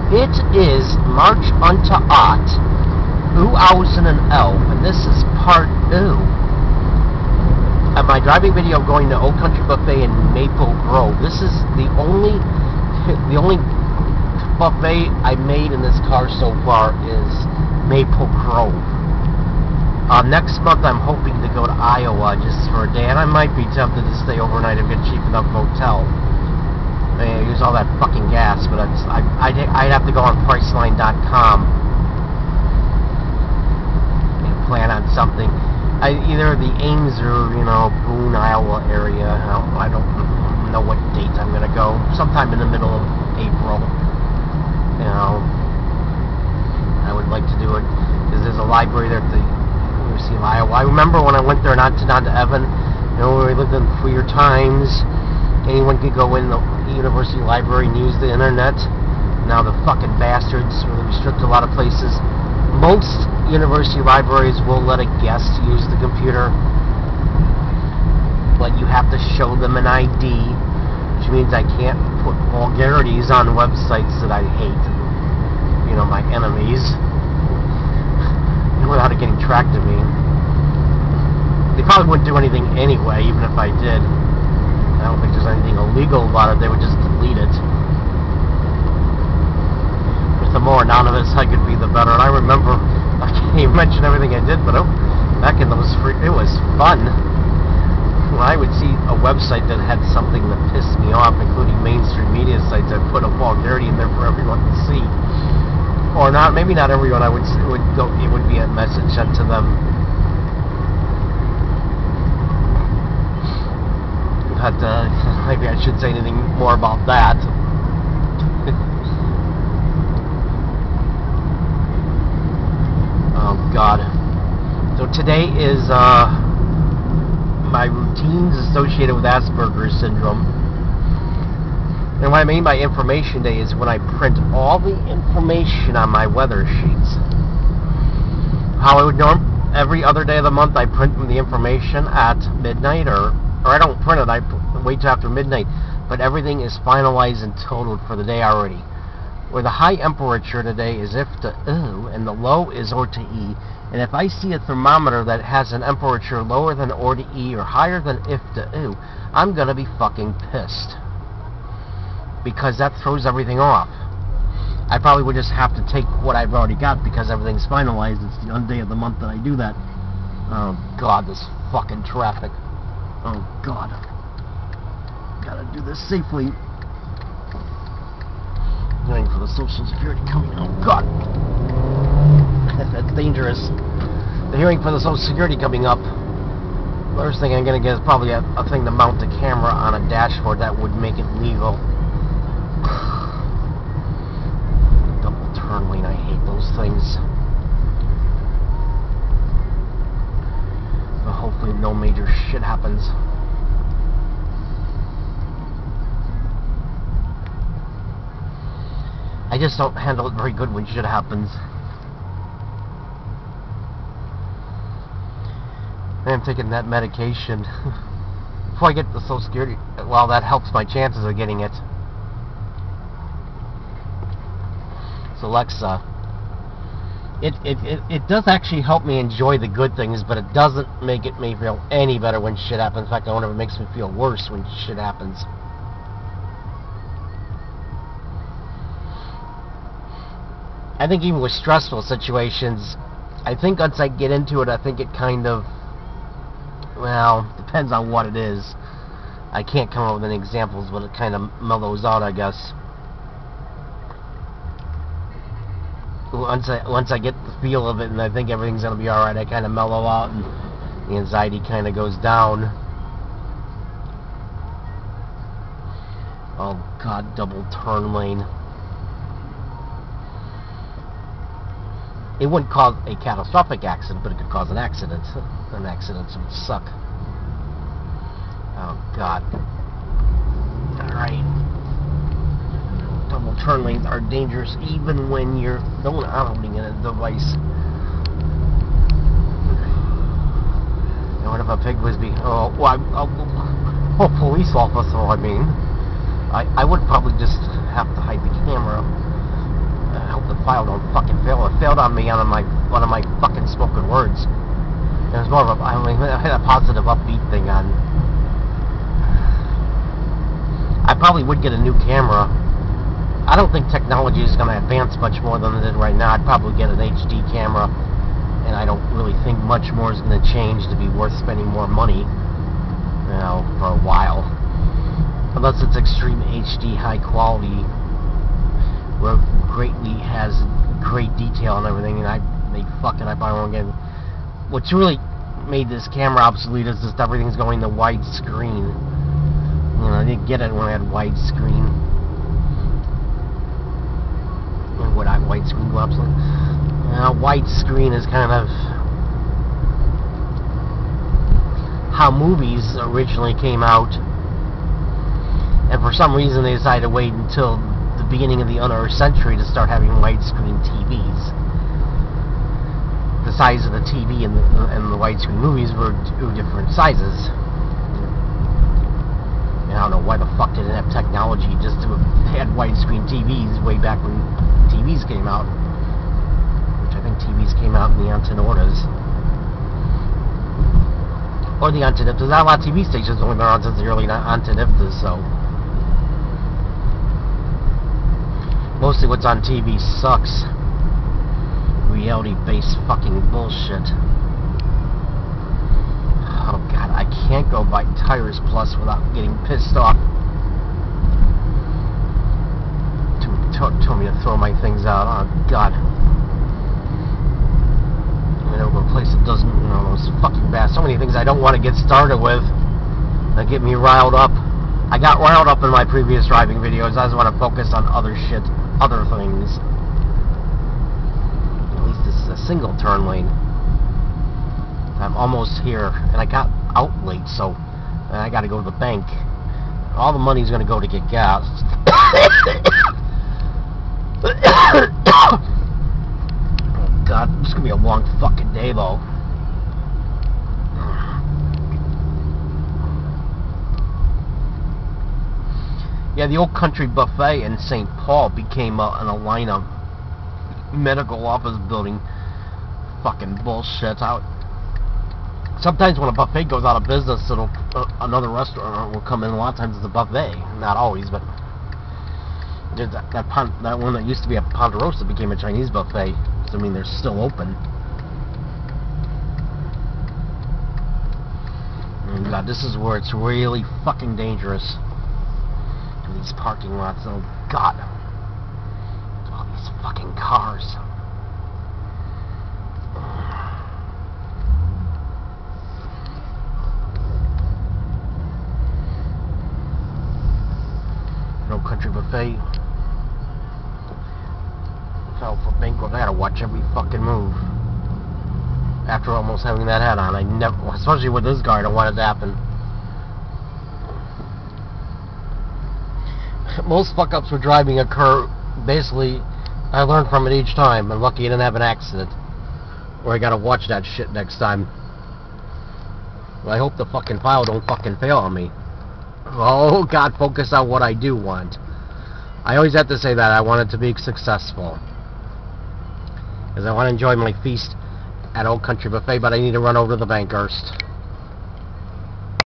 It is March unto Ot, 2011, and this is part 2 of my driving video going to Old Country Buffet in Maple Grove. This is the only buffet I made in this car so far is Maple Grove. Next month I'm hoping to go to Iowa just for a day, and I might be tempted to stay overnight if I get a cheap enough motel. I use all that fucking gas, but I'd have to go on Priceline.com and plan on something. Either the Ames or, Boone, Iowa area. I don't know what date I'm going to go. Sometime in the middle of April. I would like to do it because there's a library there at the University of Iowa. I remember when I went there, not to Evan, we lived in freer times. Anyone could go in the university library and use the internet. Now the fucking bastards really restrict a lot of places. Most university libraries will let a guest use the computer, but you have to show them an ID, which means I can't put vulgarities on websites that I hate. My enemies. Without it getting tracked to me. They probably wouldn't do anything anyway, even if I did. I don't think there's anything illegal about it. They would just delete it. But the more anonymous I could be, the better. And I remember, I can't even mention everything I did, but back in those it was fun. When I would see a website that had something that pissed me off, including mainstream media sites, I'd put a vulgarity in there for everyone to see. Or not, maybe not everyone. It would be a message sent to them. But maybe I should say anything more about that. Oh God. So today is my routines associated with Asperger's syndrome. And what I mean by information day is when I print all the information on my weather sheets. How I would every other day of the month I print the information at midnight, or I don't print it, I wait till after midnight, but everything is finalized and totaled for the day already. Where the high temperature today is if to ooh, and the low is or to e. And if I see a thermometer that has an temperature lower than or to e or higher than if to ooh, I'm gonna be fucking pissed. Because that throws everything off. I probably would just have to take what I've already got because everything's finalized. It's the day of the month that I do that. Oh God, this fucking traffic. Oh God. Gotta do this safely. Waiting for the Social Security coming. Oh God. That's dangerous. The hearing for the Social Security coming up. First thing I'm gonna get is probably a thing to mount the camera on a dashboard that would make it legal. Double turn lane, I hate those things. But hopefully no major shit happens. I just don't handle it very good when shit happens. I'm taking that medication before I get the Social Security. Well, that helps my chances of getting it. So Alexa, it does actually help me enjoy the good things, but it doesn't make me feel any better when shit happens. In fact, I wonder if it makes me feel worse when shit happens. I think even with stressful situations, I think once I get into it, I think it kind of, well, depends on what it is. I can't come up with any examples, but it kind of mellows out, I guess. Once I get the feel of it and I think everything's going to be alright, I kind of mellow out and the anxiety kind of goes down. Oh God, double turn lane. It wouldn't cause a catastrophic accident, but it could cause an accident. An accident would suck. Oh God. Alright. Double turn lanes are dangerous even when you're owning a device. And what if a pig was a police officer, I mean. I would probably just have to hide the camera. file don't fucking fail. It failed on me on one of my fucking spoken words. It was more of I had a positive upbeat thing on. I probably would get a new camera. I don't think technology is going to advance much more than it is right now. I'd probably get an HD camera, and I don't really think much more is going to change to be worth spending more money, you know, for a while. Unless it's extreme HD, high quality, where greatly has great detail and everything, and I probably won't get. What's really made this camera obsolete is just everything's going to widescreen. You know, I didn't get it when I had widescreen. Would I widescreen go obsolete? Widescreen is kind of how movies originally came out, and for some reason they decided to wait until the beginning of the other century to start having widescreen TVs. The size of the TV and the widescreen movies were two different sizes. And I don't know why the fuck they didn't have technology just to have had widescreen TVs way back when TVs came out. Which I think TVs came out in the Antennatas. Or the Antennatas. There's not a lot of TV stations only been around since the early Antennatas, so. Mostly what's on TV sucks. Reality-based fucking bullshit. Oh god, I can't go buy Tires Plus without getting pissed off. Told me to throw my things out. Oh god. I'm gonna go to a place that doesn't, you know, those fucking bad. So many things I don't want to get started with that get me riled up. I got riled up in my previous driving videos. I just want to focus on other shit, other things. At least this is a single turn lane. I'm almost here, and I got out late, so I got to go to the bank. All the money's going to go to get gas. Oh god, this is going to be a long fucking day, though. Yeah, the Old Country Buffet in St. Paul became an Alina medical office building. Fucking bullshit. Sometimes when a buffet goes out of business, another restaurant will come in. A lot of times it's a buffet, not always, but there's that one that used to be a Ponderosa became a Chinese buffet. So I mean, they're still open. And God, this is where it's really fucking dangerous. These parking lots. Oh God, all these fucking cars. No Country Buffet fell for bankrupt. I gotta watch every fucking move. After almost having that hat on, I never, especially with this guy, I don't want it to happen. Most fuck-ups with driving occur, basically, I learn from it each time. I'm lucky I didn't have an accident. Or I gotta watch that shit next time. Well, I hope the fucking file don't fucking fail on me. Oh God, focus on what I do want. I always have to say that. I want it to be successful. Because I want to enjoy my feast at Old Country Buffet, but I need to run over to the bank first.